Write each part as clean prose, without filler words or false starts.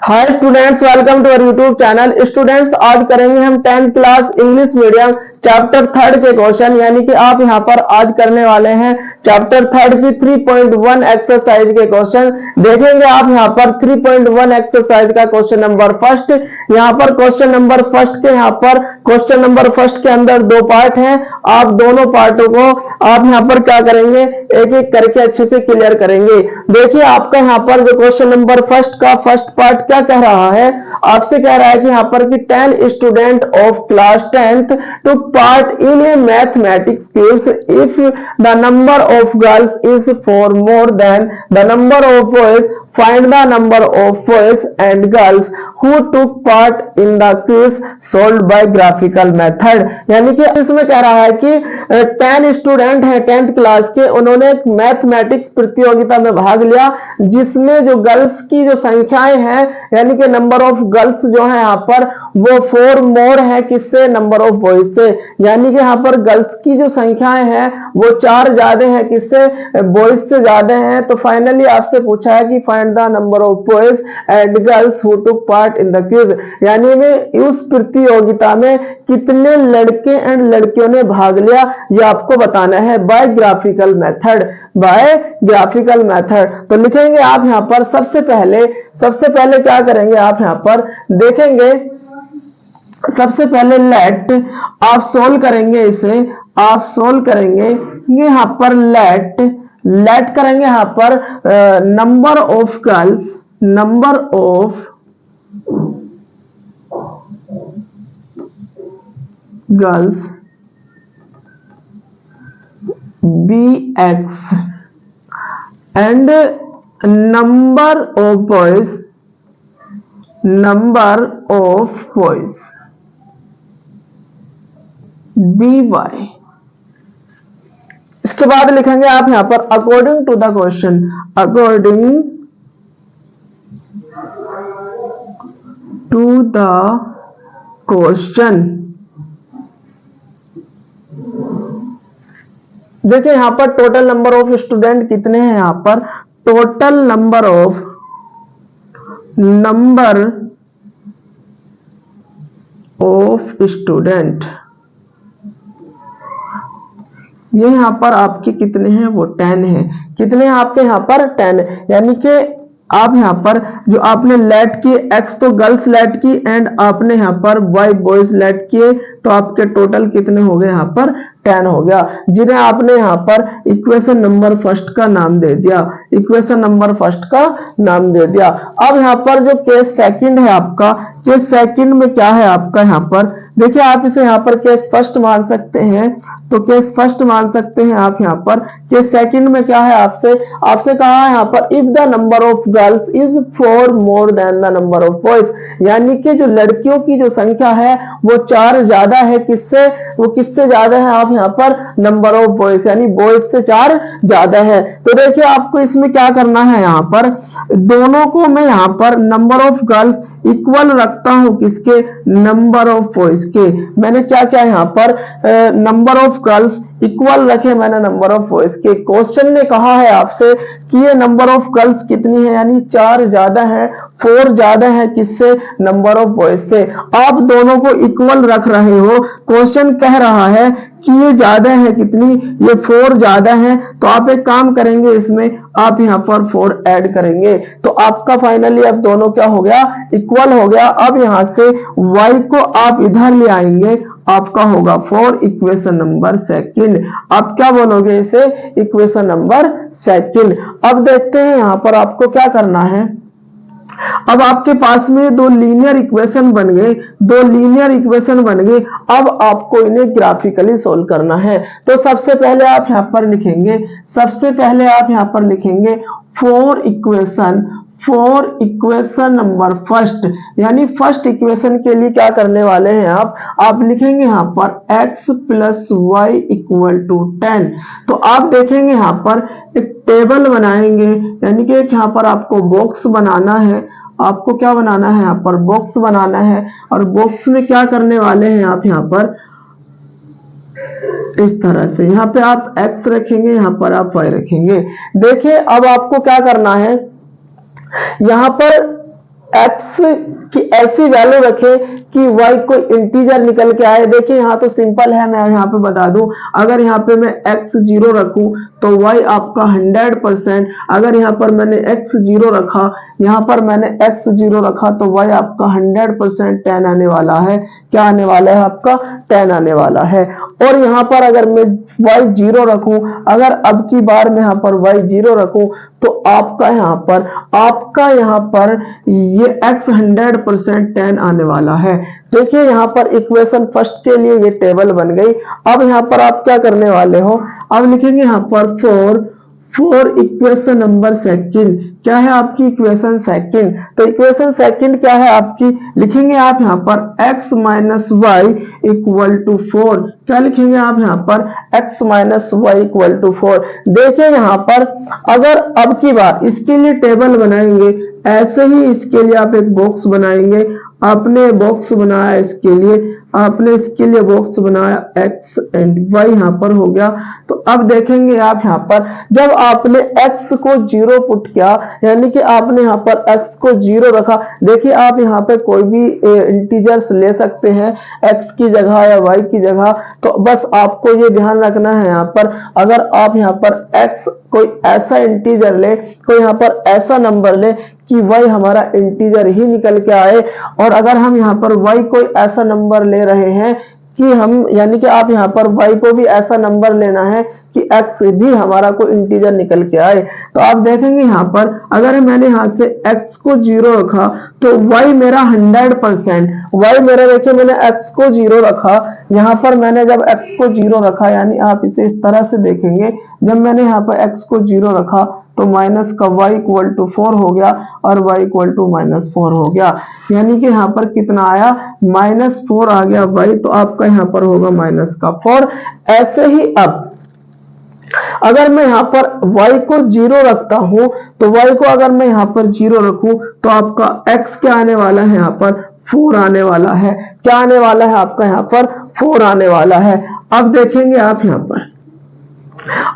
Hi students, welcome to our YouTube channel. Students, आज करेंगे हम 10th class English medium chapter 3 के question, यानी कि आप यहां पर आज करने वाले हैं चैप्टर 3 की 3.1 एक्सरसाइज के क्वेश्चन। देखेंगे आप यहां पर 3.1 एक्सरसाइज का क्वेश्चन नंबर फर्स्ट। यहां पर क्वेश्चन नंबर फर्स्ट के क्वेश्चन नंबर फर्स्ट के अंदर दो पार्ट हैं। आप दोनों पार्टों को आप यहां पर क्या करेंगे, एक एक करके अच्छे से क्लियर करेंगे। देखिए आपका यहां पर जो क्वेश्चन नंबर फर्स्ट का फर्स्ट पार्ट क्या कह रहा है, आपसे कह रहा है कि यहां पर कि 10 student of class 10th took part in a mathematics quiz if the number of girls is 4 more than the number of boys, find the number of boys and girls who took part in the quiz solved by graphical method। यानी कि इसमें कह रहा है कि 10 student हैं 10th class के, उन्होंने एक मैथमेटिक्स प्रतियोगिता में भाग लिया जिसमें जो गर्ल्स की जो संख्याएं हैं, यानी कि नंबर ऑफ गर्ल्स जो है यहाँ पर वो 4 मोर है किससे, नंबर ऑफ बॉयज से। यानी कि यहाँ पर गर्ल्स की जो संख्याएं हैं वो 4 ज्यादा है किससे, बॉयज से ज्यादा है। तो फाइनली आपसे पूछा है कि find the number of boys and girls who took part in the quiz, यानी में उस प्रतियोगिता में कितने लड़के एंड लड़कियों ने भाग लिया ये आपको बताना है by graphical method, by graphical method. तो लिखेंगे आप यहां पर सबसे पहले क्या करेंगे, आप यहां पर देखेंगे सबसे पहले लेट आप सोल्व करेंगे, इसे आप सोल्व करेंगे यहां पर लेट करेंगे यहां पर number of girls, number of girls bx and number of boys, by। इसके बाद लिखेंगे आप यहां पर according to the question, according to the question. देखिए यहां पर टोटल नंबर ऑफ स्टूडेंट कितने हैं, यहां पर टोटल नंबर ऑफ स्टूडेंट ये यहां पर आपके कितने हैं, वो 10 है। कितने हैं आपके यहां पर 10, यानी कि आप यहां पर जो आपने लेट किए x तो गर्ल्स लेट की एंड आपने यहां पर y बॉयज लेट किए, तो आपके टोटल कितने हो गए, यहां पर 10 हो गया, जिन्हें आपने यहां पर इक्वेशन नंबर फर्स्ट का नाम दे दिया, इक्वेशन नंबर फर्स्ट का नाम दे दिया। अब यहां पर जो केस सेकंड है आपका, केस सेकंड में क्या है आपका, यहां पर देखिए आप इसे यहां पर केस फर्स्ट मान सकते हैं, तो केस फर्स्ट मान सकते हैं आप यहां पर। केस सेकंड में क्या है, आपसे कहा है यहां पर if the number of girls is 4 more than the number of boys, यानी कि जो लड़कियों की जो संख्या है वो 4 ज्यादा है किससे, वो किससे ज्यादा है, आप यहां पर नंबर ऑफ बॉयज, यानी बॉयज से 4 ज्यादा है। तो देखिए आपको इसमें क्या करना है, यहां पर दोनों को मैं यहां पर नंबर ऑफ गर्ल्स इक्वल रखता हूं किसके, नंबर ऑफ बॉयज के। मैंने क्या क्या यहां पर नंबर ऑफ गर्ल्स इक्वल रखे मैंने नंबर ऑफ बॉयज के। क्वेश्चन ने कहा है आपसे कि ये नंबर ऑफ गर्ल्स कितनी है, यानी 4 ज्यादा है, 4 ज्यादा है किससे, नंबर ऑफ बॉयज से। आप दोनों को इक्वल रख रहे हो, क्वेश्चन कह रहा है कि ये ज्यादा है कितनी, ये 4 ज्यादा है, तो आप एक काम करेंगे इसमें आप यहां पर 4 ऐड करेंगे, तो आपका फाइनली अब दोनों क्या हो गया, इक्वल हो गया। अब यहां से y को आप इधर ले आएंगे, आपका होगा 4 इक्वेशन नंबर सेकंड। आप क्या बोलोगे इसे, इक्वेशन नंबर सेकंड। अब देखते हैं यहां पर आपको क्या करना है। अब आपके पास में दो लीनियर इक्वेशन बन गए, अब आपको इन्हें ग्राफिकली सोल्व करना है। तो सबसे पहले आप यहां पर लिखेंगे 4 इक्वेशन नंबर फर्स्ट, यानी फर्स्ट इक्वेशन के लिए क्या करने वाले हैं आप लिखेंगे यहां पर x plus y equal to 10। तो आप देखेंगे यहां पर एक टेबल बनाएंगे, यानी कि यहां पर आपको बॉक्स बनाना है, आपको क्या बनाना है, यहाँ पर बॉक्स बनाना है। और बॉक्स में क्या करने वाले हैं आप यहाँ पर इस तरह से, यहाँ पे आप x रखेंगे, यहाँ पर आप y रखेंगे। देखिए अब आपको क्या करना है, यहाँ पर x की ऐसी वैल्यू रखें कि y कोई इंटीजर निकल के आए। देखिए यहाँ तो सिंपल है, मैं यहाँ पे बता दूं, अगर यहाँ पे मैं x 0 रखूं तो y आपका 100%, अगर यहाँ पर मैंने x 0 रखा, यहाँ पर मैंने x 0 रखा तो y आपका 100% 10 आने वाला है। क्या आने वाला है आपका 10 आने वाला है। और यहाँ पर अगर मैं y 0 रखूं, अगर अब की बार मैं यहाँ पर y 0 रखूं तो आपका यहाँ पर ये x 100% 10 आने वाला है। देखिए यहाँ पर इक्वेशन फर्स्ट के लिए ये टेबल बन गई। अब यहाँ पर आप क्या करने वाले हो, अब लिखेंगे यहाँ पर फॉर इक्वेशन नंबर सेकंड। क्या है आपकी इक्वेशन सेकंड, तो इक्वेशन सेकंड क्या है आपकी, लिखेंगे आप यहाँ पर x minus y equal to 4। क्या लिखेंगे आप यहाँ पर x minus y equal to 4। देखिए यहाँ पर अगर अब की बार इसके लिए टेबल बनाएंगे, ऐसे ही इसके लिए आप एक बॉक्स बनाएंगे। आपने बॉक्स बनाया इसके लिए, आपने इसके लिए बॉक्स बनाया x एंड y यहाँ पर हो गया। तो अब देखेंगे आप यहाँ पर जब आपने x को 0 पुट किया, यानी कि आपने यहाँ पर x को 0 रखा। देखिए आप यहाँ पे कोई भी इंटीजर्स ले सकते हैं x की जगह या y की जगह, तो बस आपको ये ध्यान रखना है यहाँ पर अगर आप यहाँ पर x कोई ऐसा इंटीजर ले, कोई यहाँ पर ऐसा नंबर ले कि y हमारा इंटीजर ही निकल के आए, और अगर हम यहाँ पर y कोई ऐसा नंबर ले रहे हैं कि हम, यानी कि आप यहाँ पर y को भी ऐसा नंबर लेना है कि x भी हमारा कोई इंटीजर निकल के आए। तो आप देखेंगे यहाँ पर अगर मैंने यहाँ से x को 0 रखा तो y मेरा 100%, y मेरा, देखिए मैंने x को 0 रखा, यहाँ पर मैंने जब x को 0 रखा, यानी आप इसे इस तरह से देखेंगे, जब मैंने यहाँ पर x को 0 रखा तो माइनस का y इक्वल टू 4 हो गया और y इक्वल टू -4 हो गया, यानी कि यहाँ पर कितना आया, -4 आ गया y, तो आपका यहाँ पर होगा -4। ऐसे ही अब अगर मैं यहाँ पर y को 0 रखता हूं तो y को अगर मैं यहाँ पर 0 रखूं तो आपका x क्या आने वाला है, यहाँ पर 4 आने वाला है। क्या आने वाला है आपका यहाँ पर 4 आने वाला है। अब देखेंगे आप यहाँ पर,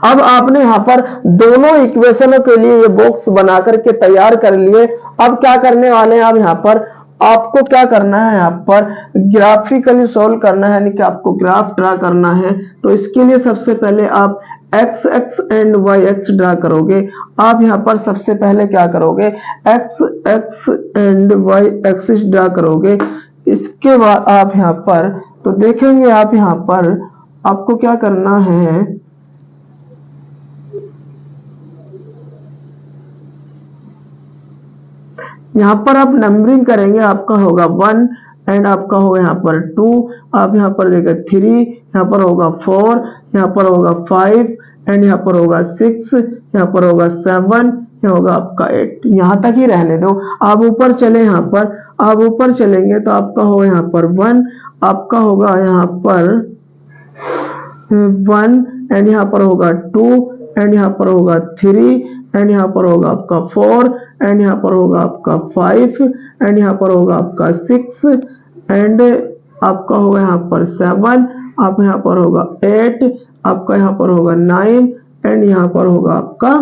अब आपने यहाँ पर दोनों इक्वेशनों के लिए ये बॉक्स बना करके तैयार कर लिए। अब क्या करने वाले हैं आप यहाँ पर, आपको क्या करना है यहाँ पर ग्राफिकली सॉल्व करना है, यानी कि आपको ग्राफ ड्रा करना है। तो इसके लिए सबसे पहले आप x x and y x draw करोगे। आप यहाँ पर सबसे पहले क्या करोगे, x x and y axis draw करोगे। इसके बाद आप यहाँ पर, तो देखेंगे आप यहाँ पर आपको क्या करना है, यहाँ पर आप नंबरिंग करेंगे, आपका होगा 1 एंड आपका होगा यहाँ पर 2, आप यहाँ पर देखिए 3, यहाँ पर होगा 4, यहाँ पर होगा 5 एंड यहाँ पर होगा 6, यहाँ पर होगा 7, यहाँ होगा आपका 8। यहाँ तक ही रहने दो। आप ऊपर चले, यहाँ पर आप ऊपर चलेंगे तो आपका होगा यहाँ पर 1, आपका होगा यहाँ पर 1 एंड यहाँ पर होगा 2 एंड यहाँ पर होगा 3 एंड यहाँ पर होगा आपका 4 एंड यहाँ पर होगा आपका 5 एंड यहाँ पर होगा आपका 6 एंड आपका होगा यहाँ पर 7, आप यहाँ पर होगा 8, आपका यहाँ पर होगा 9 एंड यहाँ पर होगा आपका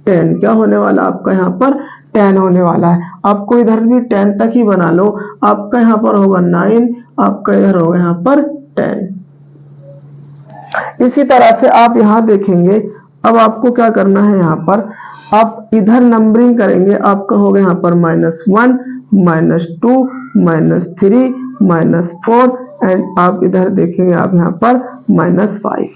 10। क्या होने वाला आपका यहाँ पर 10 होने वाला है। आपको इधर भी 10 तक ही बना लो, आपका यहाँ पर होगा 9, आपका इधर होगा यहाँ पर 10। इसी तरह से आप यहाँ देखेंगे। अब आपको क्या करना है, यहाँ पर आप इधर नंबरिंग करेंगे, आपका होगा यहाँ पर -1, -2, -3, -4 एंड आप इधर देखेंगे आप यहाँ पर -5।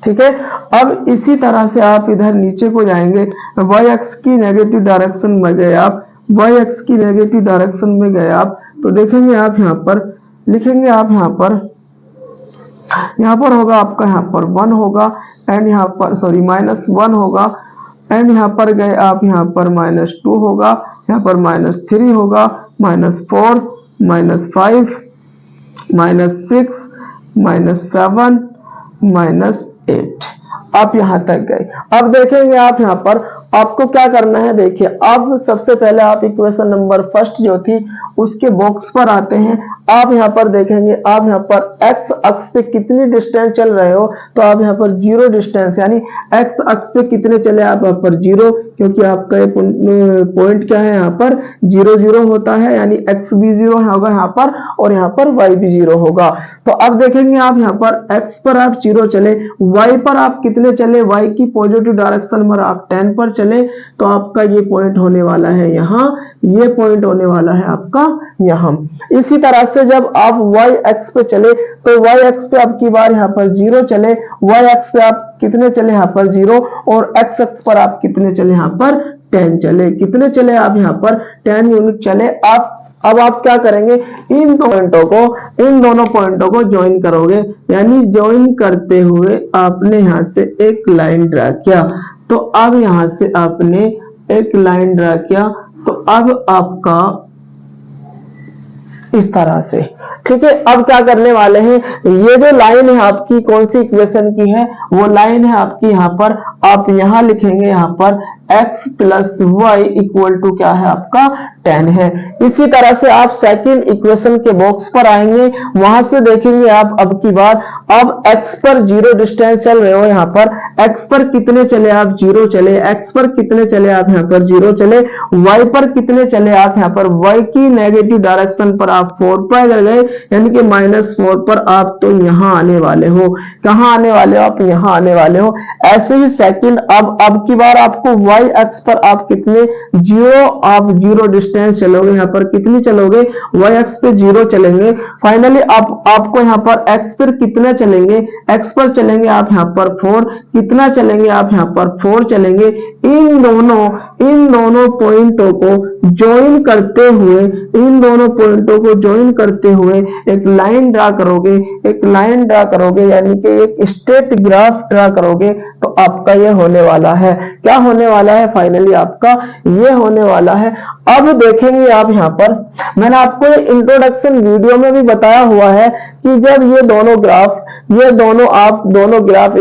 ठीक है। अब इसी तरह से आप इधर नीचे को जाएंगे, y एक्स की नेगेटिव डायरेक्शन में गए आप, y एक्स की नेगेटिव डायरेक्शन में गए आप, तो देखेंगे आप यहाँ पर, लिखेंगे आप यहाँ पर होगा आपका यहाँ पर 1 होगा एंड यहाँ पर सॉरी -1 होगा एंड यहाँ पर गए आप यहाँ पर -2 होगा, यहाँ पर -3 होगा, -4, -5, -6, -7, -8। आप यहां तक गए। अब देखेंगे आप यहाँ पर आपको क्या करना है। देखिए अब सबसे पहले आप इक्वेशन नंबर फर्स्ट जो थी उसके बॉक्स पर आते हैं। आप यहाँ पर देखेंगे, आप यहाँ पर एक्स अक्ष पे कितनी डिस्टेंस चल रहे हो, तो आप यहाँ पर 0 डिस्टेंस, यानी एक्स अक्ष पे कितने चले आप यहाँ पर 0, क्योंकि आपका ये पॉइंट क्या है यहाँ पर 0 0 होता है, यानी x भी 0 होगा यहाँ पर और यहाँ पर y भी 0 होगा। तो अब देखेंगे आप यहाँ पर x पर आप 0 चले, y पर आप कितने चले, y की पॉजिटिव डायरेक्शन पर आप 10 पर चले, तो आपका ये पॉइंट होने वाला है यहाँ, ये पॉइंट होने वाला है आपका यहाँ। इसी तरह से जब आप y x पे चले तो y x पे आपकी बार यहाँ पर 0 चले, y x पे आप कितने चले यहाँ पर 0 और x x पर आप कितने चले यहाँ पर 10 चले, कितने चले आप यहाँ पर 10 यूनिट चले। अब आप क्या करेंगे, इन दोनों पॉइंटों को ज्वाइन करोगे, यानी ज्वाइन करते हुए आपने यहाँ से एक लाइन ड्रा किया, तो अब यहाँ से आपने एक लाइन ड्रा किया, तो अब आपका इस तरह से, ठीक है। अब क्या करने वाले हैं, ये जो लाइन है आपकी कौन सी इक्वेशन की है, वो लाइन है आपकी यहाँ पर, आप यहाँ लिखेंगे यहाँ पर x plus y equal to क्या है आपका 10 है। इसी तरह से आप सेकंड इक्वेशन के बॉक्स पर आएंगे, वहां से देखेंगे आप अब की बार, अब x पर 0 डिस्टेंस चल रहे हो, यहाँ पर x पर कितने चले आप 0 चले, x पर कितने चले आप यहाँ पर 0 चले, y पर कितने चले आप यहाँ पर, y की नेगेटिव डायरेक्शन पर आप 4 पर गए, यानी कि -4 पर आप तो यहाँ आने वाले हो, कहाँ आने वाले हो आप, यहाँ आने वाले हो। ऐसे ही सेकंड अब की बार आपको y एक्स पर आप कितने 0, आप 0 डिस्टेंस चलोगे, यहाँ पर कितनी चलोगे, y एक्स पे 0 चलेंगे। फाइनली आपको यहाँ पर x पर कितना चलेंगे, x पर चलेंगे आप यहाँ पर 4, कितना चलेंगे आप यहाँ पर 4 चलेंगे। इन दोनों पॉइंटों को ज्वाइन करते हुए, इन दोनों पॉइंटों को ज्वाइन करते हुए एक लाइन ड्रा करोगे, एक लाइन ड्रा करोगे, यानी कि एक स्ट्रेट ग्राफ ड्रा करोगे, तो आपका ये होने वाला है, क्या होने वाला है, फाइनली आपका ये होने वाला है। अब देखेंगे आप यहाँ पर, मैंने आपको इंट्रोडक्शन वीडियो में भी बताया हुआ है कि जब ये दोनों ग्राफ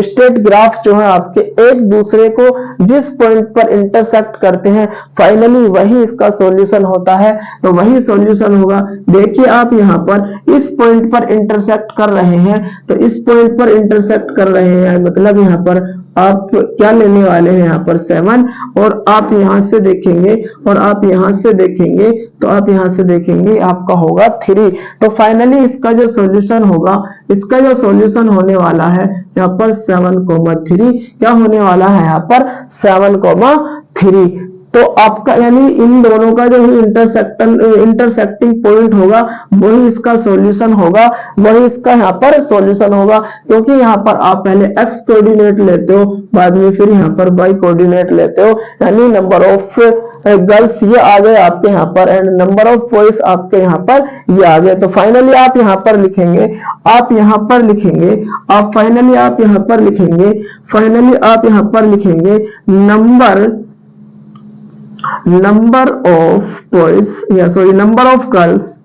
स्ट्रेट ग्राफ जो है आपके एक दूसरे को जिस पॉइंट पर इंटरसेक्ट करते हैं, फाइनली वही इसका सॉल्यूशन होता है, तो वही सॉल्यूशन होगा। देखिए आप यहाँ पर इस पॉइंट पर इंटरसेक्ट कर रहे हैं, तो इस पॉइंट पर इंटरसेक्ट कर रहे हैं, मतलब यहाँ पर आप क्या लेने वाले हैं, यहाँ पर 7, और आप यहाँ से देखेंगे और आप यहाँ से देखेंगे, तो आप यहाँ से देखेंगे आपका होगा 3। तो फाइनली इसका जो सॉल्यूशन होगा, इसका जो सॉल्यूशन होने वाला है यहाँ पर 7,3, क्या होने वाला है यहाँ पर 7,3। तो आपका यानी इन दोनों का जो इंटरसेक्टिंग पॉइंट होगा वही इसका सॉल्यूशन होगा, वही इसका यहाँ पर सॉल्यूशन होगा, क्योंकि यहाँ पर आप पहले x कोऑर्डिनेट लेते हो, बाद में फिर यहाँ पर y कोऑर्डिनेट लेते हो, यानी नंबर ऑफ गर्ल्स ये आ गए आपके यहाँ पर एंड नंबर ऑफ बॉयज आपके यहाँ पर ये आ गए। तो फाइनली आप यहाँ पर लिखेंगे, आप यहाँ पर लिखेंगे, आप फाइनली आप यहाँ पर लिखेंगे, फाइनली आप यहाँ पर लिखेंगे नंबर ऑफ बॉयज या sorry number of girls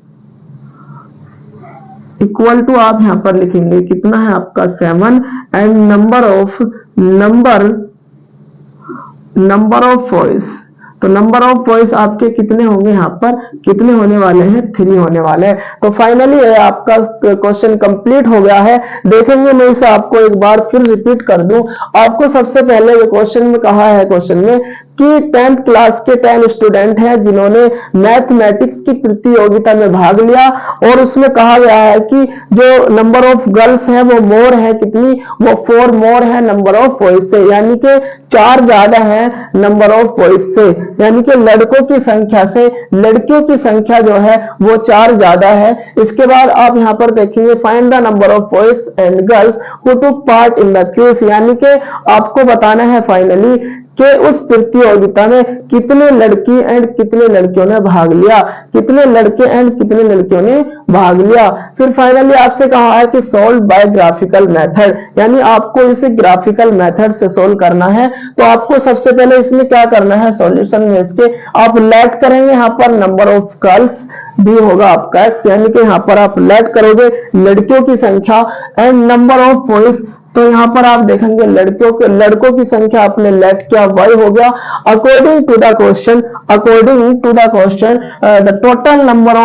equal to आप यहाँ पर लिखेंगे कितना है आपका 7 एंड नंबर ऑफ बॉयज, तो नंबर ऑफ बॉयज आपके कितने होंगे, यहाँ पर कितने होने वाले हैं 3 होने वाले हैं। तो फाइनली आपका क्वेश्चन कंप्लीट हो गया है। देखेंगे मैं इसे आपको एक बार फिर रिपीट कर दूं। आपको सबसे पहले क्वेश्चन में कहा है, क्वेश्चन में कि 10th क्लास के 10 स्टूडेंट हैं जिन्होंने मैथमेटिक्स की प्रतियोगिता में भाग लिया, और उसमें कहा गया है कि जो नंबर ऑफ गर्ल्स है वो मोर है, कितनी, वो 4 मोर है नंबर ऑफ बॉयज से, यानी कि 4 ज्यादा है नंबर ऑफ बॉयज से, यानी कि लड़कों की संख्या से लड़कियों की संख्या जो है वो 4 ज्यादा है। इसके बाद आप यहाँ पर देखेंगे find the number of boys and girls who took part in the quiz, यानी कि आपको बताना है फाइनली कि उस प्रतियोगिता में कितने लड़की एंड कितने लड़कियों ने भाग लिया, कितने लड़के एंड कितने लड़कियों ने भाग लिया। फिर फाइनली आपसे कहा है कि सोल्व बाय ग्राफिकल मेथड, यानी आपको इसे ग्राफिकल मेथड से सोल्व करना है। तो आपको सबसे पहले इसमें क्या करना है, सॉल्यूशन में इसके आप लेट करेंगे, यहाँ पर नंबर ऑफ गर्ल्स भी होगा आपका x, यानी कि यहाँ पर आप लेट करोगे लड़कियों की संख्या एंड नंबर ऑफ बॉयज, तो यहाँ पर आप देखेंगे लड़कों की संख्या आपने लेट किया y हो गया। According to the question the total number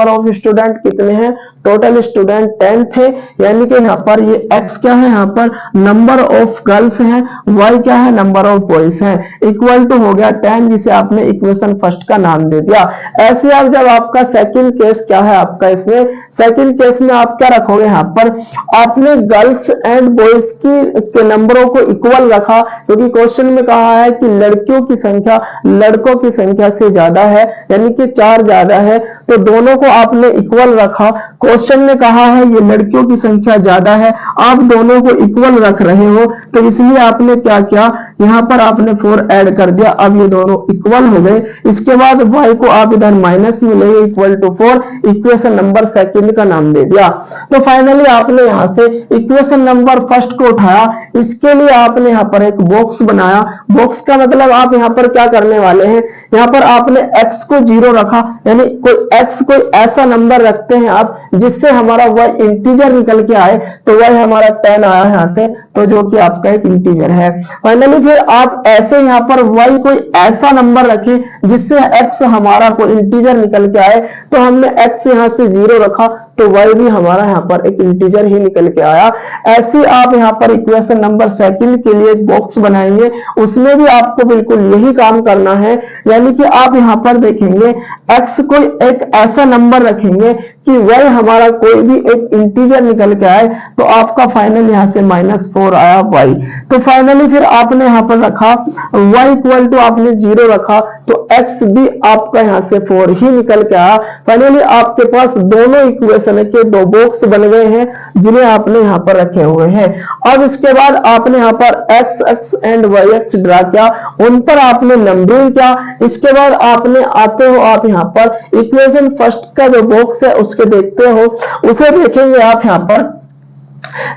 of student कितने हैं, टोटल स्टूडेंट 10 थे, यानी कि यहाँ पर ये x क्या है, यहाँ पर नंबर ऑफ गर्ल्स है, y क्या है, नंबर ऑफ बॉयज है, इक्वल टू हो गया 10, जिसे आपने इक्वेशन फर्स्ट का नाम दे दिया। ऐसे आप जब आपका सेकंड केस क्या है, आपका इसमें सेकंड केस में आप क्या रखोगे, यहाँ पर आपने गर्ल्स एंड बॉयज के नंबरों को इक्वल रखा, क्योंकि क्वेश्चन में कहा है कि लड़कियों की संख्या लड़कों की संख्या से ज्यादा है, यानी कि 4 ज्यादा है, तो दोनों को आपने इक्वल रखा। क्वेश्चन में कहा है ये लड़कियों की संख्या ज्यादा है, आप दोनों को इक्वल रख रहे हो, तो इसलिए आपने क्या किया, यहाँ पर आपने 4 ऐड कर दिया, अब ये दोनों इक्वल हो गए। इसके बाद y को आप इधर माइनस मिलेगा equal to 4, equation number second का नाम दे दिया। तो फाइनली आपने यहाँ से इक्वेशन नंबर फर्स्ट को उठाया, इसके लिए आपने यहाँ पर एक बॉक्स बनाया। बॉक्स का मतलब आप यहाँ पर क्या करने वाले हैं, यहाँ पर आपने x को 0 रखा, यानी कोई ऐसा नंबर रखते हैं आप जिससे हमारा y इंटीजर निकल के आए, तो y हमारा 10 आया यहाँ से, तो जो कि आपका एक इंटीजर है। फाइनली फिर आप ऐसे यहाँ पर y कोई ऐसा नंबर रखें जिससे x हमारा कोई इंटीजर निकल के आए, तो हमने x यहाँ से 0 रखा, तो y भी हमारा यहाँ पर एक इंटीजर ही निकल के आया। ऐसे आप यहाँ पर इक्वेशन नंबर सेकंड के लिए एक बॉक्स बनाएंगे, उसमें भी आपको बिल्कुल यही काम करना है, यानी कि आप यहाँ पर देखेंगे x कोई एक ऐसा नंबर रखेंगे कि y हमारा कोई भी एक इंटीजर निकल के आए, तो आपका फाइनल यहाँ से -4 आया y। तो फाइनली फिर आपने यहाँ पर रखा y इक्वल टू आपने 0 रखा, तो x भी आपका यहाँ से 4 ही निकल के आया। फाइनली आपके पास दोनों इक्वेशन के दो बॉक्स बन गए हैं, जिन्हें आपने यहाँ पर रखे हुए हैं। अब इसके बाद आपने यहाँ पर x x and y x draw किया, उन पर आपने नंबरिंग किया। इसके बाद आपने आते हो आप यहाँ पर इक्वेशन फर्स्ट का जो बॉक्स है उसके देखते हो, उसे देखेंगे आप यहाँ पर।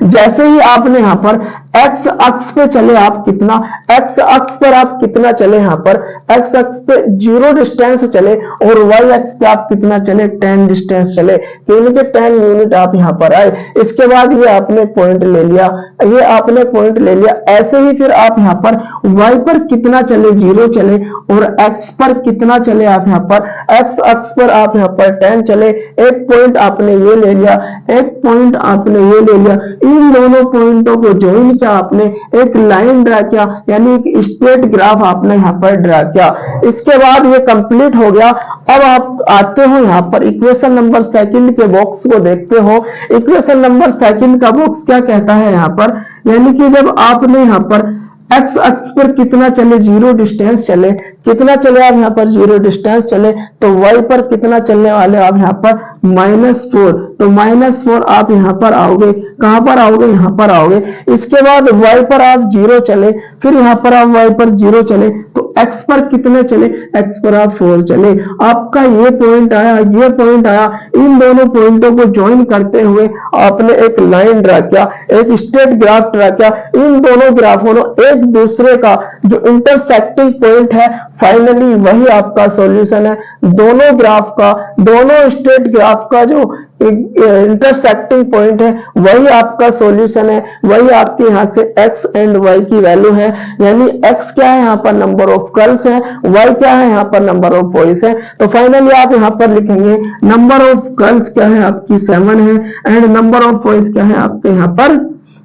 जैसे ही आपने यहाँ पर x अक्ष पे चले, आप कितना x अक्ष पर आप कितना चले, यहाँ पर x अक्ष पे 0 डिस्टेंस चले, और y अक्ष पे आप कितना चले, 10 डिस्टेंस चले, यानी कि 10 यूनिट आप यहाँ पर आए। इसके बाद ये आपने पॉइंट ले लिया, ये आपने पॉइंट ले लिया। ऐसे ही फिर आप यहाँ पर y पर कितना चले, 0 चले, और x पर कितना चले, आप यहाँ पर x अक्ष पर आप यहाँ पर 10 चले। एक पॉइंट आपने ये ले लिया, एक पॉइंट आपने ये ले लिया, इन दोनों पॉइंटों को ज्वाइन किया, आपने एक लाइन ड्रा किया, यानी एक स्ट्रेट ग्राफ आपने यहाँ पर ड्रा किया। इसके बाद ये कंप्लीट हो गया। अब आप आते हो यहाँ पर इक्वेशन नंबर सेकंड के बॉक्स को देखते हो। इक्वेशन नंबर सेकंड का बॉक्स क्या कहता है यहाँ पर, यानी कि जब आपने यहाँ पर x अक्ष पर कितना चले, 0 डिस्टेंस चले, कितना चले आप यहाँ पर 0 डिस्टेंस चले, तो y पर कितना चलने वाले आप यहाँ पर -4, तो -4 आप यहाँ पर आओगे, कहां पर आओगे, यहाँ पर आओगे। इसके बाद y पर आप 0 चले, फिर यहाँ पर आप y पर 0 चले, तो x पर कितने चले, x पर आप 4 चले। आपका ये पॉइंट आया, ये पॉइंट आया, इन दोनों पॉइंटों को ज्वाइन करते हुए आपने एक लाइन ड्रा किया, एक स्ट्रेट ग्राफ ड्रा किया। इन दोनों ग्राफों ने एक दूसरे का जो इंटरसेक्टिंग पॉइंट है, फाइनली वही आपका सॉल्यूशन है। दोनों ग्राफ का, दोनों स्ट्रेट ग्राफ का जो इंटरसेक्टिंग पॉइंट है वही आपका सॉल्यूशन है, वही आपके यहाँ से x एंड y की वैल्यू है। यानी x क्या है यहाँ पर नंबर ऑफ गर्ल्स है, y क्या है यहाँ पर नंबर ऑफ बॉयज है। तो फाइनली आप यहाँ पर लिखेंगे नंबर ऑफ गर्ल्स क्या है आपकी 7 है, एंड नंबर ऑफ बॉयज क्या है आपके यहाँ पर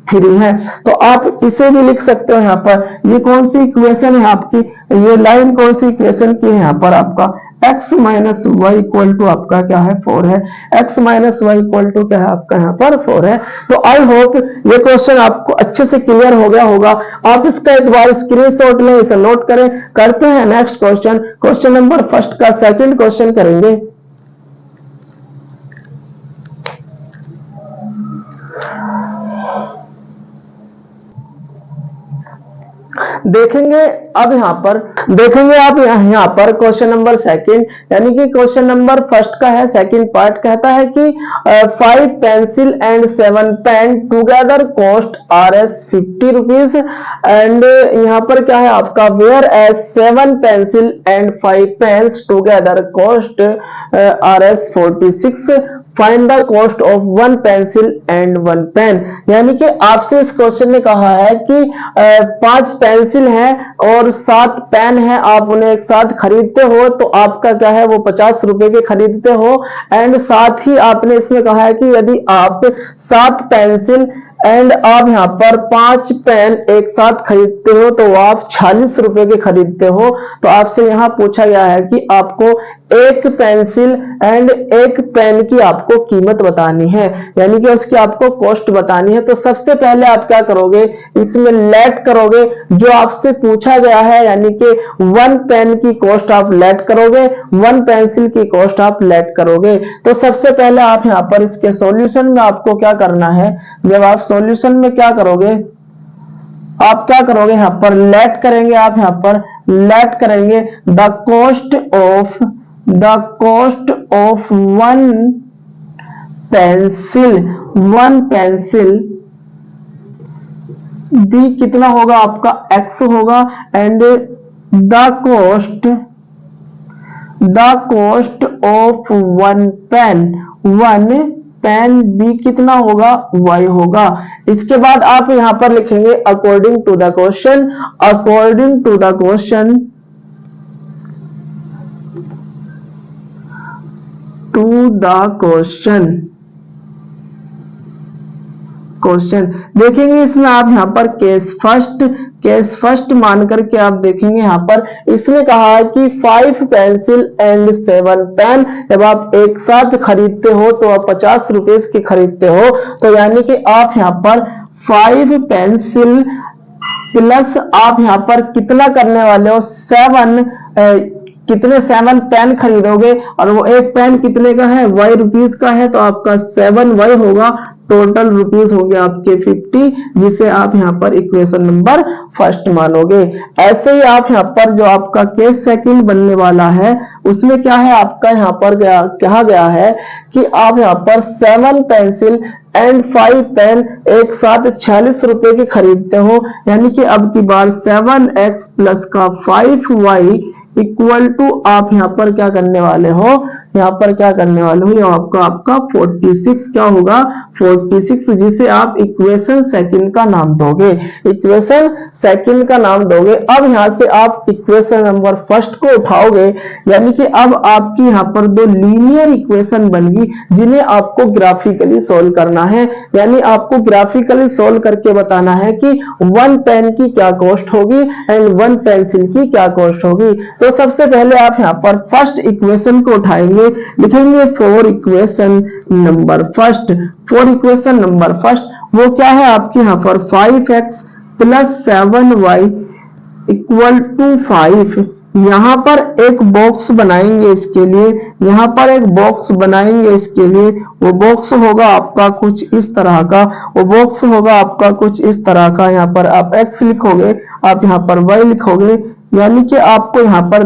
3 है। तो आप इसे भी लिख सकते हो यहाँ पर। ये कौन सी इक्वेशन है आपकी, ये लाइन कौन सी इक्वेशन की है, यहाँ पर आपका x minus y equal to आपका क्या है 4 है, x minus y equal to क्या है आपका यहाँ पर 4 है। तो आई होप ये क्वेश्चन आपको अच्छे से क्लियर हो गया होगा। आप इसका एक बार स्क्रीनशॉट लें, इसे नोट करें। करते हैं next question, question number first का सेकंड क्वेश्चन करेंगे। देखेंगे अब यहाँ पर, देखेंगे आप यहाँ पर क्वेश्चन नंबर सेकंड, यानी कि क्वेश्चन नंबर फर्स्ट का है सेकंड पार्ट। कहता है कि 5 pencil and 7 pen together cost Rs 50 rupees, and यहाँ पर क्या है आपका whereas 7 pencil and 5 pens together cost Rs 46। Find the cost of 1 pencil and 1 pen. यानी कि आपसे इस क्वेश्चन ने कहा है कि 5 पेंसिल हैं और 7 पेन हैं, आप उन्हें एक साथ खरीदते हो तो आपका क्या है वो 50 रुपए के खरीदते हो। एंड साथ ही आपने इसमें कहा है कि यदि आप 7 पेंसिल एंड आप यहाँ पर 5 पेन एक साथ खरीदते हो तो आप 46 रुपए के खरीदते हो। तो आपसे यहाँ पूछा गया है कि आपको एक पेंसिल एंड एक पेन की आपको कीमत बतानी है, यानी कि उसकी आपको कॉस्ट बतानी है। तो सबसे पहले आप क्या करोगे, इसमें लेट करोगे जो आपसे पूछा गया है, यानी कि 1 पेन की कॉस्ट आप लेट करोगे, 1 पेंसिल की कॉस्ट आप लेट करोगे। तो सबसे पहले आप यहाँ पर इसके सॉल्यूशन में आपको क्या करना है, जब आप सॉल्यूशन में क्या करोगे, आप क्या करोगे यहाँ पर लेट करेंगे, आप यहाँ पर लेट करेंगे the cost of 1 pencil be कितना होगा आपका x होगा, and the cost of 1 pen be कितना होगा y होगा। इसके बाद आप यहां पर लिखेंगे according to the question, question देखेंगे। इसमें आप यहाँ पर केस फर्स्ट मान करके आप देखेंगे, यहाँ पर इसने कहा है कि 5 पेंसिल एंड 7 पेन जब आप एक साथ खरीदते हो तो आप 50 रुपए के खरीदते हो। तो यानी कि आप यहाँ पर 5 पेंसिल प्लस आप यहाँ पर कितना करने वाले हो, 7 पेन खरीदोगे और वो एक पेन कितने का है, y रुपीज का है, तो आपका 7y होगा। टोटल रुपीज हो गया आपके 50, जिसे आप यहाँ पर इक्वेशन नंबर फर्स्ट मानोगे। ऐसे ही आप यहाँ पर जो आपका केस सेकंड बनने वाला है उसमें क्या है, आपका यहाँ पर कहा गया है कि आप यहाँ पर 7 पेंसिल एंड 5 पेन एक साथ 46 रुपए के खरीदते हो। यानी कि अब की बार 7x प्लस का 5y इक्वल टू आप यहाँ पर क्या करने वाले हो, यहाँ पर क्या करने वाले हो, आपका 46 क्या होगा, 46, जिसे आप इक्वेशन सेकंड का नाम दोगे, इक्वेशन सेकंड का नाम दोगे। अब यहाँ से आप इक्वेशन नंबर फर्स्ट को उठाओगे, यानी कि अब आपकी यहाँ पर 2 लीनियर इक्वेशन बन गई जिन्हें आपको ग्राफिकली सोल्व करना है। यानी आपको ग्राफिकली सोल्व करके बताना है कि 1 पेन की क्या कॉस्ट होगी एंड 1 पेंसिल की क्या कॉस्ट होगी। तो सबसे पहले आप यहाँ पर फर्स्ट इक्वेशन को उठाएंगे, लिखेंगे फॉर इक्वेशन नंबर फर्स्ट, वो क्या है आपके यहाँ पर 5x plus 7y equal to 5। यहाँ पर एक बॉक्स बनाएंगे इसके लिए, यहाँ पर एक बॉक्स बनाएंगे इसके लिए, वो बॉक्स होगा आपका कुछ इस तरह का, वो बॉक्स होगा आपका कुछ इस तरह का। यहाँ पर आप x लिखोगे, आप यहाँ पर y लिखोगे, यानी कि आपको यहाँ पर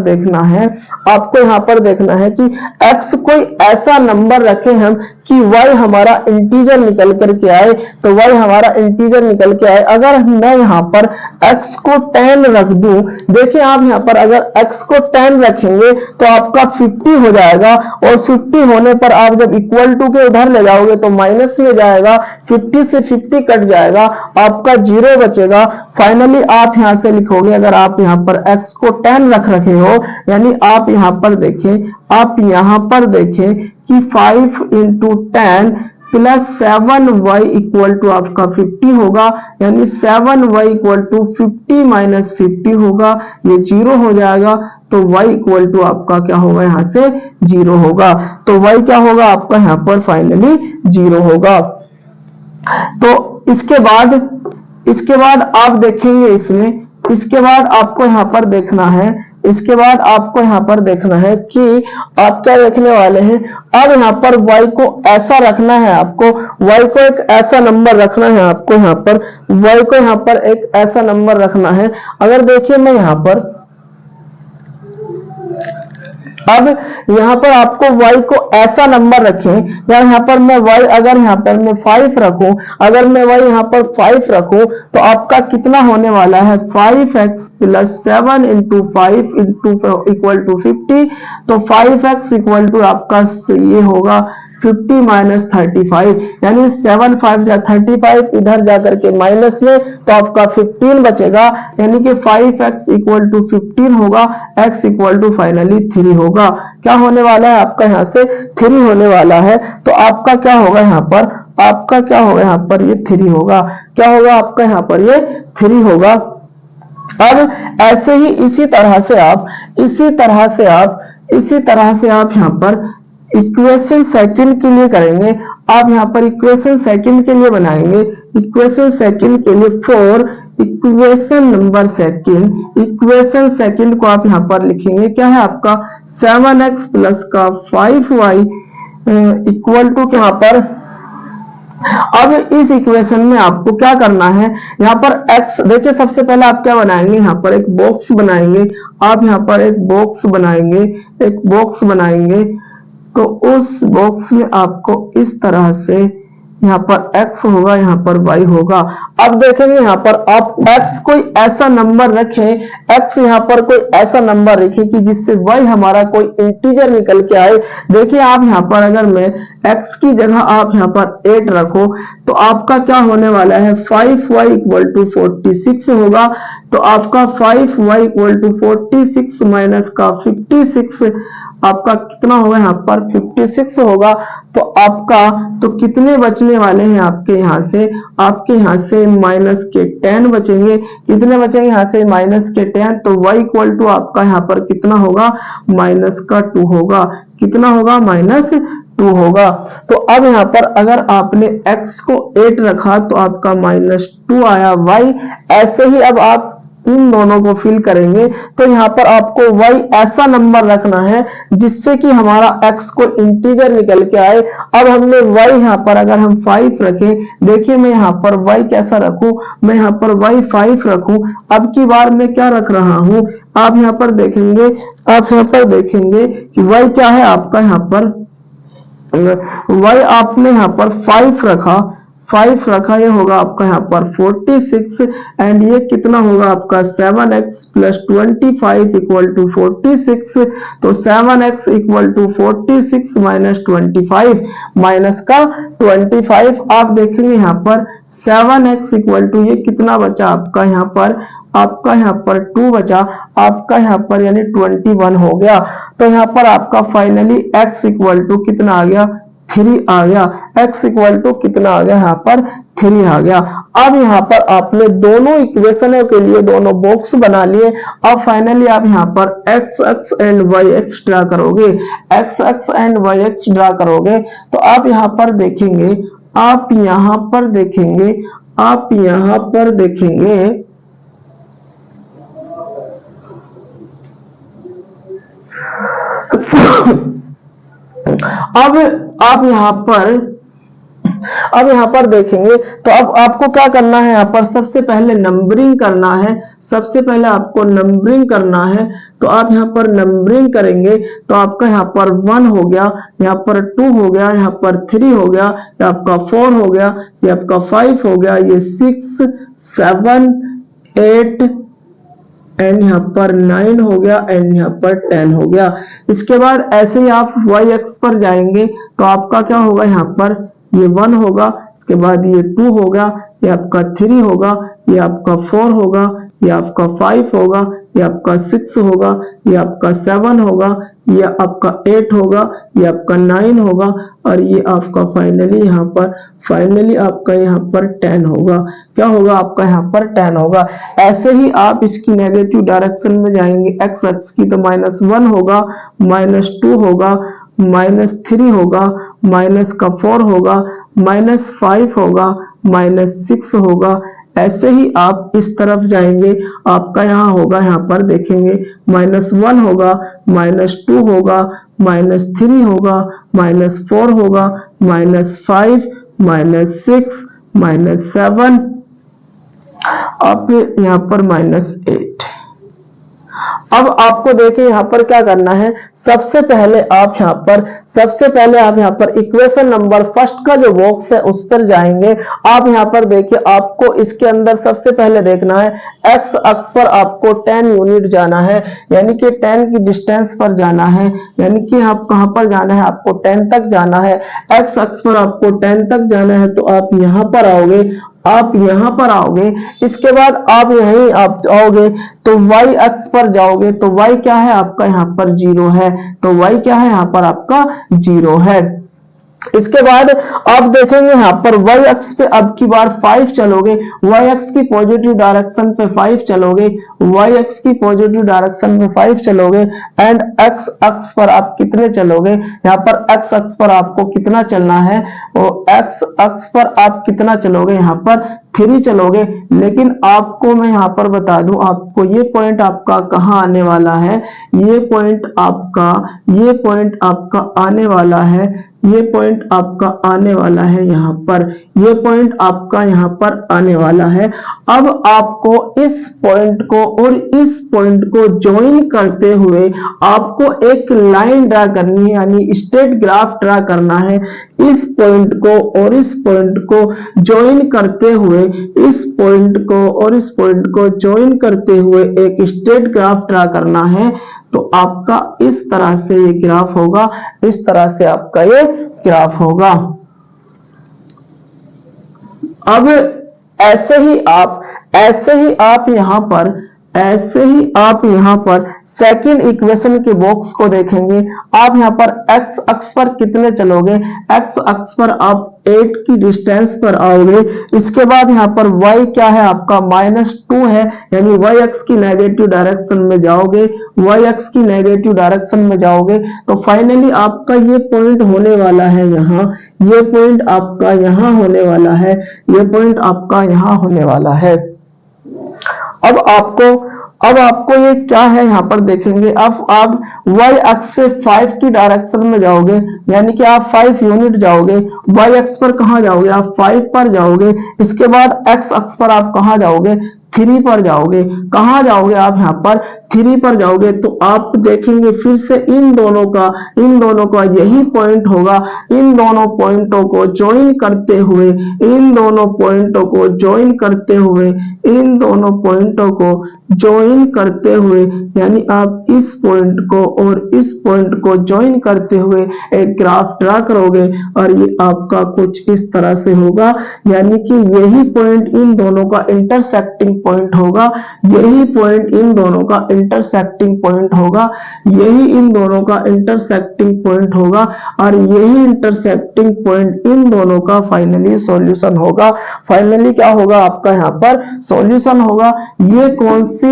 देखना है, कि x कोई ऐसा नंबर रखे हम कि y हमारा इंटीजर निकल करके आए, तो y हमारा इंटीजर निकल के आए। अगर मैं यहाँ पर x को 10 रख दूं, देखिए आप यहाँ पर अगर x को 10 रखेंगे तो आपका 50 हो जाएगा, और 50 होने पर आप जब इक्वल टू के उधर ले जाओगे तो माइनस में जाएगा, 50 से 50 कट जाएगा, आपका 0 बचेगा। फाइनली आप यहाँ से लिखोगे, अगर आप यहाँ पर x को 10 रख रखे हो, यानी आप यहाँ पर देखें कि 5 into 10 plus 7y equal to आपका 50 होगा, यानी 7y इक्वल टू 50 माइनस 50 होगा, ये 0 हो जाएगा। तो y इक्वल टू आपका क्या होगा, यहाँ से 0 होगा। तो y क्या होगा आपका यहाँ पर फाइनली 0 होगा। तो इसके बाद आप देखेंगे इसमें, इसके बाद आपको यहाँ पर देखना है, कि आप क्या देखने वाले हैं। अब यहाँ पर y को ऐसा रखना है, आपको y को एक ऐसा नंबर रखना है, आपको यहाँ पर y को यहाँ पर एक ऐसा नंबर रखना है। अगर देखिए मैं यहाँ पर, अब यहाँ पर आपको y को ऐसा नंबर रखें, या यहाँ पर मैं y अगर यहाँ पर मैं 5 रखूं, अगर मैं y यहाँ पर 5 रखूं तो आपका कितना होने वाला है, 5x plus 7 into 5 into equal to 50। तो 5x इक्वल टू आपका ये होगा 50 माइनस 35, यानी 7 5 जा 35, इधर जाकर के माइनस में, तो आपका 15 बचेगा, यानी कि 5x इक्वल टू 15 होगा, x इक्वल टू फाइनली 3 होगा। क्या होने वाला है आपका यहाँ से 3 होने वाला है, तो आपका क्या होगा यहाँ पर, आपका क्या होगा यहाँ पर, ये 3 होगा। क्या होगा आपका यहाँ पर, ये 3 होगा। अब ऐसे ही इसी तरह से आप यहाँ पर इक्वेशन सेकंड के लिए करेंगे। आप यहाँ पर इक्वेशन सेकंड के लिए बनाएंगे, इक्वेशन सेकंड के लिए for equation number second, equation second को आप यहाँ पर लिखेंगे, क्या है आपका 7x प्लस का 5y इक्वल टू यहाँ पर। अब इस इक्वेशन में आपको क्या करना है, यहाँ पर x, देखिए सबसे पहले आप क्या बनाएंगे, यहाँ पर एक बॉक्स बनाएंगे। आप यहाँ पर एक बॉक्स बनाएंगे, तो उस बॉक्स में आपको इस तरह से यहाँ पर x होगा, यहाँ पर y होगा। अब देखेंगे यहाँ पर आप x कोई ऐसा नंबर रखें, x यहाँ पर कोई ऐसा नंबर रखें कि जिससे y हमारा कोई इंटीजर निकल के आए। देखिए आप यहाँ पर अगर मैं x की जगह आप यहाँ पर 8 रखो, तो आपका क्या होने वाला है, 5y इक्वल टू 46 होगा। तो आपका 5y इक्वल टू 46 माइनस का 56, आपका कितना होगा यहाँ पर 56 होगा। तो आपका तो कितने बचने वाले हैं आपके यहाँ से माइनस के 10 बचेंगे। कितने बचेंगे यहाँ से माइनस के 10, तो y इक्वल टू आपका यहाँ पर कितना होगा, माइनस का 2 होगा। कितना होगा, माइनस 2 होगा। तो अब यहाँ पर अगर आपने x को 8 रखा तो आपका माइनस 2 आया y। ऐसे ही अब आप इन दोनों को फिल करेंगे, तो यहाँ पर आपको y ऐसा नंबर रखना है जिससे कि हमारा x को इंटीजर निकल के आए। अब हमने y यहाँ पर अगर हम 5 रखें, देखिए मैं यहाँ पर y कैसा रखूं, मैं यहाँ पर y 5 रखूं। अब की बार मैं क्या रख रहा हूं, आप यहाँ पर देखेंगे कि y क्या है आपका, यहाँ पर y आपने यहाँ पर 5 रखा, ये होगा आपका यहाँ पर 46, एंड ये कितना होगा आपका 7x प्लस 25 इक्वल टू 46। तो 7x equal to 46 minus 25, minus का 25। आप देखेंगे यहाँ पर 7x इक्वल टू ये कितना बचा आपका यहाँ पर 2 बचा, आपका यहाँ पर यानी 21 हो गया। तो यहाँ पर आपका फाइनली x इक्वल टू कितना आ गया, 3 आ गया। x इक्वल टू कितना आ गया, यहाँ पर 3 आ गया। अब यहाँ पर आपने दोनों इक्वेशनों के लिए दोनों बॉक्स बना लिए। अब फाइनली आप यहाँ पर x एंड y ड्रा करोगे, x एंड y ड्रा करोगे, तो आप यहाँ पर देखेंगे, अब यहाँ पर देखेंगे, तो अब आपको क्या करना है, यहाँ पर सबसे पहले नंबरिंग करना है। तो आप यहाँ पर नंबरिंग करेंगे, तो आपका यहाँ पर 1 हो गया, यहाँ पर 2 हो गया, यहाँ पर 3 हो गया, ये आपका 4 हो गया, ये आपका 5 हो गया, ये 6 7 8 एंड यहाँ पर 9 हो गया, एंड यहाँ पर 10 हो गया। इसके बाद ऐसे ही आप y एक्स पर जाएंगे, तो आपका क्या होगा, यहाँ पर ये 1 होगा, इसके बाद ये 2 होगा, ये आपका 3 होगा, ये आपका 4 होगा, ये आपका 5 होगा, ये आपका 6 होगा, ये आपका 7 होगा, ये आपका 8 होगा, ये आपका 9 होगा, और ये आपका फाइनली आपका यहाँ पर 10 होगा। क्या होगा आपका यहाँ पर 10 होगा। ऐसे ही आप इसकी नेगेटिव डायरेक्शन में जाएंगे, x एक्स की, तो -1 होगा, -2 होगा, -3 होगा, माइनस का 4 होगा, -5 होगा, -6 होगा। ऐसे ही आप इस तरफ जाएंगे, आपका यहाँ होगा, यहाँ पर देखेंगे -1 होगा, -2 होगा, -3 होगा, -4 होगा, -5, -6, -7, अब यहाँ पर -8। अब आपको देखिए यहाँ पर क्या करना है, सबसे पहले आप यहाँ पर इक्वेशन नंबर फर्स्ट का जो बॉक्स है उस पर जाएंगे। आप यहाँ पर देखिए, आपको इसके अंदर सबसे पहले देखना है एक्स अक्ष पर आपको 10 यूनिट जाना है, यानी कि 10 की डिस्टेंस पर जाना है, यानी कि आप कहां पर जाना है, आपको 10 तक जाना है। एक्स अक्ष पर आपको 10 तक जाना है, तो आप यहां पर आओगे, इसके बाद आप यहीं आप आओगे तो y अक्ष पर जाओगे, तो y क्या है आपका यहाँ पर 0 है, तो y क्या है यहाँ पर आपका 0 है। इसके बाद आप देखेंगे यहाँ पर y अक्ष पे अब की बार 5 चलोगे, y अक्ष की पॉजिटिव डायरेक्शन पे 5 चलोगे, y अक्ष की पॉजिटिव डायरेक्शन में 5 चलोगे एंड x अक्ष पर आप कितने चलोगे, यहाँ पर x अक्ष पर आपको कितना चलना है, और x अक्ष पर आप कितना चलोगे, यहाँ पर 3 चलोगे। लेकिन आपको मैं यहाँ पर बता दूं, आपको ये पॉइंट आपका कहाँ आने वाला है, ये पॉइंट आपका आने वाला है, ये पॉइंट आपका आने वाला है यहाँ पर, ये पॉइंट आपका यहाँ पर आने वाला है। अब आपको इस पॉइंट को और इस पॉइंट को ज्वाइन करते हुए आपको एक लाइन ड्रा करनी है, यानी स्ट्रेट ग्राफ ड्रा करना है। इस पॉइंट को और इस पॉइंट को ज्वाइन करते हुए, इस पॉइंट को और इस पॉइंट को ज्वाइन करते हुए एक स्ट्रेट ग्राफ ड्रा करना है। तो आपका इस तरह से ये ग्राफ होगा, इस तरह से आपका ये ग्राफ होगा। अब ऐसे ही आप यहाँ पर सेकंड इक्वेशन के बॉक्स को देखेंगे। आप यहाँ पर x अक्ष पर कितने चलोगे, x अक्ष पर आप 8 की डिस्टेंस पर आओगे। इसके बाद यहाँ पर y क्या है आपका -2 है, यानी y अक्ष की नेगेटिव डायरेक्शन में जाओगे, y अक्ष की नेगेटिव डायरेक्शन में जाओगे। तो फाइनली आपका ये पॉइंट होने वाला है यहाँ, ये पॉइंट आपका यहाँ होने वाला है, ये पॉइंट आपका यहाँ होने वाला है। अब आपको ये क्या है यहाँ पर देखेंगे, अब आप y अक्ष पे 5 की डायरेक्शन में जाओगे, यानी कि आप 5 यूनिट जाओगे। y अक्ष पर कहाँ जाओगे, आप 5 पर जाओगे। इसके बाद x अक्ष पर आप कहाँ जाओगे, 3 पर जाओगे। कहाँ जाओगे आप यहाँ पर 3 पर जाओगे। तो आप देखेंगे फिर से इन दोनों का यही पॉइंट होगा। इन दोनों पॉइंटों को ज्वाइन करते हुए, इन दोनों पॉइंटों को ज्वाइन करते हुए, इन दोनों पॉइंटों को ज्वाइन करते हुए, यानी आप इस पॉइंट को और इस पॉइंट को ज्वाइन करते हुए एक ग्राफ ड्रा करोगे और ये आपका कुछ इस तरह से होगा, यानी कि यही पॉइंट इन दोनों का इंटरसेक्टिंग पॉइंट होगा, यही पॉइंट इन दोनों का इंटरसेक्टिंग पॉइंट होगा, यही इन दोनों का इंटरसेक्टिंग पॉइंट होगा और यही इंटरसेक्टिंग पॉइंट इन दोनों का फाइनली सॉल्यूशन होगा। फाइनली क्या होगा आपका यहाँ पर सॉल्यूशन होगा। ये कौन सी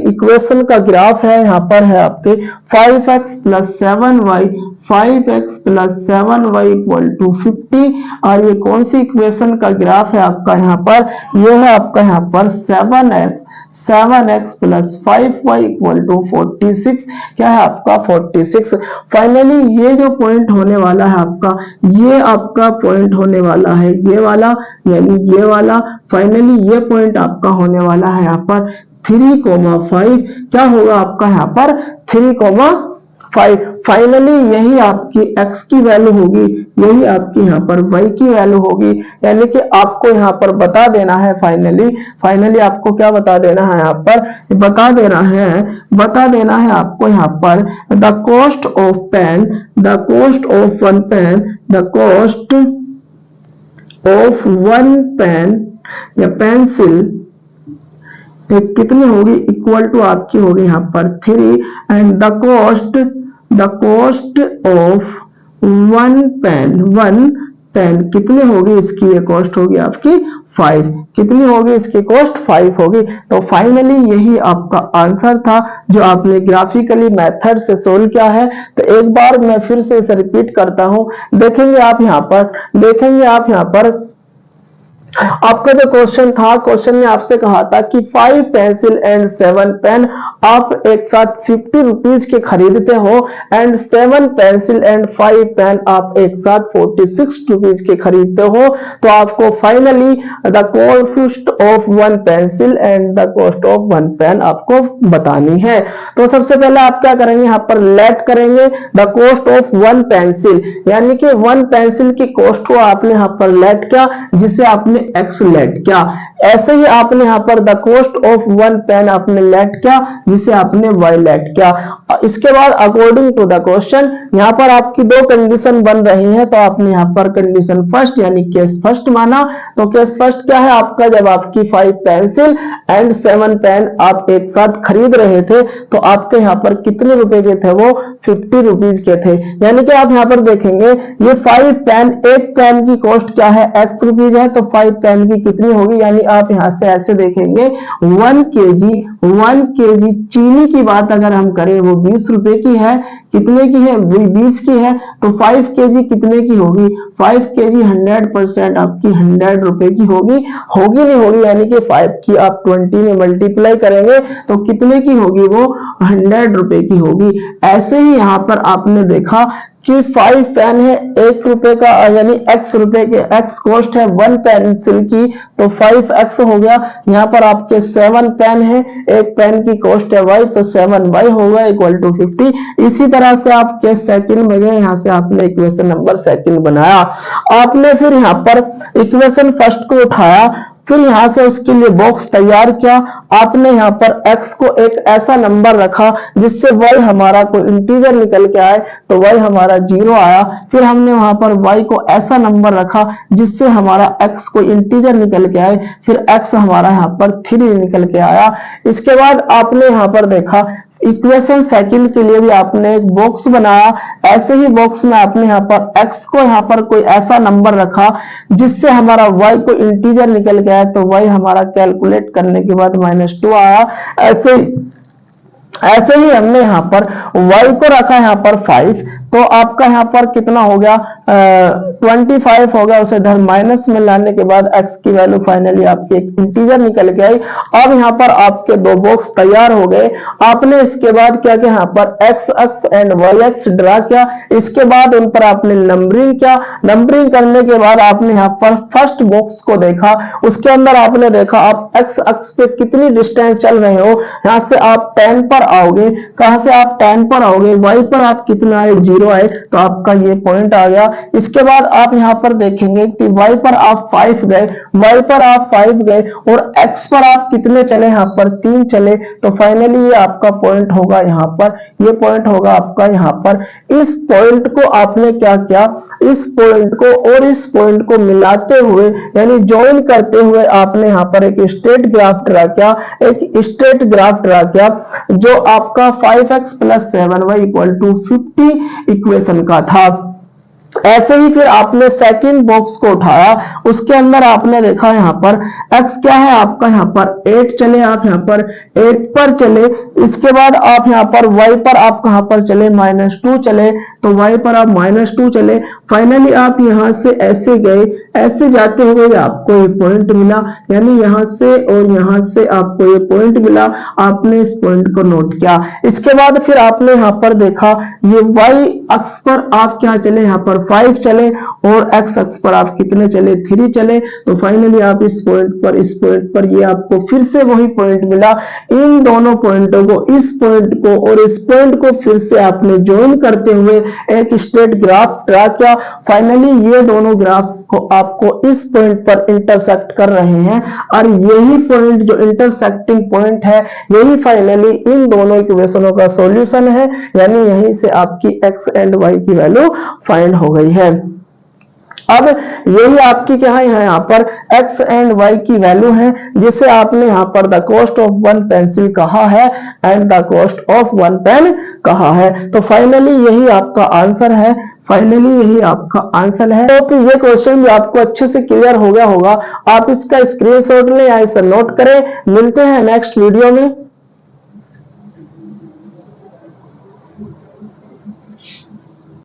इक्वेशन का ग्राफ है, यहाँ पर है आपके 5x + 7y, 5x + 7y = 50। और ये कौन सी इक्वेशन का ग्राफ है आपका यहाँ पर, ये है आपका यहाँ पर 7x + 5y = 46। क्या है आपका 46। फाइनली ये जो पॉइंट होने वाला है आपका, ये आपका पॉइंट होने वाला है ये वाला, यानी ये वाला। फाइनली ये पॉइंट आपका होने वाला है यहाँ पर 3,5। क्या होगा आपका यहाँ पर 3,5। फाइनली यही आपकी x की वैल्यू होगी, यही आपकी यहाँ पर y की वैल्यू होगी। यानी कि आपको यहाँ पर बता देना है फाइनली आपको क्या बता देना है, यहाँ पर बता देना है आपको यहाँ पर the cost of pen, the cost of one pen, the cost of one pen या पेंसिल कितनी होगी, इक्वल टू आपकी होगी यहाँ पर 3 and the cost of one pen कितनी होगी, इसकी ये कॉस्ट होगी आपकी 5। कितनी होगी इसकी कॉस्ट 5 होगी। तो फाइनली यही आपका आंसर था जो आपने ग्राफिकली मेथड से सोल्व किया है। तो एक बार मैं फिर से इसे रिपीट करता हूं। देखेंगे आप यहाँ पर आपका जो क्वेश्चन था, क्वेश्चन ने आपसे कहा था कि 5 पेंसिल एंड 7 पेन आप एक साथ 50 रुपीज के खरीदते हो एंड 7 पेंसिल एंड 5 पेन आप एक साथ 46 रुपीज के खरीदते हो, तो आपको finally the cost of 1 pencil and the cost of 1 pen आपको बतानी है। तो सबसे पहले आप क्या करेंगे, यहाँ पर लेट करेंगे द कॉस्ट ऑफ 1 पेंसिल, यानी कि 1 पेंसिल की कॉस्ट को आपने यहाँ पर लेट किया, जिसे आपने एक्स लेट किया। ऐसे ही आपने यहाँ पर द कॉस्ट ऑफ 1 पेन आपने लेट किया, जिसे आपने वाई लेट किया। इसके बाद अकॉर्डिंग टू द क्वेश्चन यहाँ पर आपकी दो कंडीशन बन रही है, तो आपने यहाँ पर कंडीशन फर्स्ट यानी केस फर्स्ट माना। तो केस फर्स्ट क्या है आपका, जब आपकी 5 पेंसिल एंड 7 पेन आप एक साथ खरीद रहे थे, तो आपके यहाँ पर कितने रुपए के थे, वो 50 रुपीज के थे। यानी कि आप यहाँ पर देखेंगे ये 5 पेन, एक पेन की कॉस्ट क्या है, x रुपीज है, तो 5 पेन की कितनी होगी, यानी आप यहां से ऐसे देखेंगे 1 केजी चीनी की बात अगर हम करें वो 20 रुपए की है, कितने की है, 20 की है, तो 5 केजी कितने की होगी, 5 केजी 100% आपकी 100 रुपए की होगी नहीं होगी, यानी कि 5 की आप 20 में मल्टीप्लाई करेंगे तो कितने की होगी, वो 100 रुपए की होगी। ऐसे ही यहाँ पर आपने देखा कि 5 पेन है 1 रुपए का, यानी x रुपए के, x कॉस्ट है 1 पेंसिल की, तो 5x हो गया। यहाँ पर आपके 7 पेन है, एक पेन की कॉस्ट है y, तो 7y होगा इक्वल टू 50। इसी तरह से आपके सेकंड में गए, यहाँ से आपने इक्वेशन नंबर सेकंड बनाया। आपने फिर यहाँ पर इक्वेशन फर्स्ट को उठाया, फिर यहां से उसके लिए बॉक्स तैयार किया। आपने यहाँ पर x को एक ऐसा नंबर रखा जिससे y हमारा कोई इंटीजर निकल के आए, तो y हमारा 0 आया। फिर हमने वहां पर y को ऐसा नंबर रखा जिससे हमारा x कोई इंटीजर निकल के आए, फिर x हमारा यहाँ पर 3 निकल के आया। इसके बाद आपने यहाँ पर देखा इक्वेशन सेकंड के लिए भी आपने एक बॉक्स बनाया। ऐसे ही बॉक्स में आपने यहाँ पर x को यहाँ पर कोई ऐसा नंबर रखा जिससे हमारा y को इंटीजर निकल गया, तो y हमारा कैलकुलेट करने के बाद -2 आया। ऐसे ही हमने यहाँ पर y को रखा यहाँ पर 5, तो आपका यहाँ पर कितना हो गया, 25 हो गया। उसे इधर माइनस में लाने के बाद x की वैल्यू फाइनली आपकी एक इंटीजर निकल के आई। अब यहाँ पर आपके दो बॉक्स तैयार हो गए। आपने इसके बाद क्या किया, यहाँ पर x अक्ष एंड y अक्ष ड्रा किया। इसके बाद उन पर आपने नंबरिंग किया। नंबरिंग करने के बाद आपने यहाँ पर फर्स्ट बॉक्स को देखा, उसके अंदर आपने देखा आप x अक्ष पे कितनी डिस्टेंस चल रहे हो। यहाँ से आप 10 पर आओगे, कहां से आप 10 पर आओगे, y पर आप कितना आए, 0 आए, तो आपका ये पॉइंट आ गया। इसके बाद आप यहाँ पर देखेंगे कि y पर आप 5 गए, y पर आप 5 गए और x पर आप कितने चले, यहाँ पर 3 चले, तो फाइनली ये आपका पॉइंट होगा यहाँ पर, ये पॉइंट होगा आपका यहाँ पर। इस पॉइंट को आपने क्या किया, इस पॉइंट को और इस पॉइंट को मिलाते हुए यानी ज्वाइन करते हुए आपने यहाँ पर एक स्ट्रेट ग्राफ ड्रा किया, एक स्ट्रेट ग्राफ ड्रा किया जो आपका 5x + 7y = 50 इक्वेशन का था। ऐसे ही फिर आपने सेकंड बॉक्स को उठाया, उसके अंदर आपने देखा यहाँ पर x क्या है आपका, यहाँ पर 8 चले, आप यहाँ पर 8 पर चले। इसके बाद आप यहाँ पर y पर आप कहां पर चले, -2 चले, तो y पर आप -2 चले। फाइनली आप यहाँ से ऐसे गए, ऐसे जाते हुए आपको ये पॉइंट मिला, यानी यहाँ से और यहाँ से आपको ये पॉइंट मिला। आपने इस पॉइंट को नोट किया। इसके बाद फिर आपने यहाँ पर देखा ये y अक्ष पर आप क्या चले, यहाँ पर 5 चले और x अक्ष पर आप कितने चले, 3 चले। तो फाइनली आप इस पॉइंट पर ये आपको फिर से वही पॉइंट मिला। इन दोनों पॉइंटों को, इस पॉइंट को और इस पॉइंट को फिर से आपने ज्वाइन करते हुए एक स्ट्रेट ग्राफ ड्रा किया। फाइनली ये दोनों ग्राफ को आपको इस पॉइंट पर इंटरसेक्ट कर रहे हैं और यही पॉइंट जो इंटरसेक्टिंग पॉइंट है, यही फाइनली इन दोनों इक्वेशनों का सॉल्यूशन है, यानी यहीं से आपकी x एंड y की वैल्यू फाइंड हो गई है। अब यही आपकी क्या है, यहाँ पर x एंड y की वैल्यू है, जिसे आपने यहाँ पर द कॉस्ट ऑफ 1 पेंसिल कहा है and the cost of 1 pen कहा है। तो फाइनली यही आपका आंसर है, फाइनली यही आपका आंसर है। तो ये क्वेश्चन भी आपको अच्छे से क्लियर हो गया होगा। आप इसका स्क्रीनशॉट लें या इसे नोट करें। मिलते हैं नेक्स्ट वीडियो में।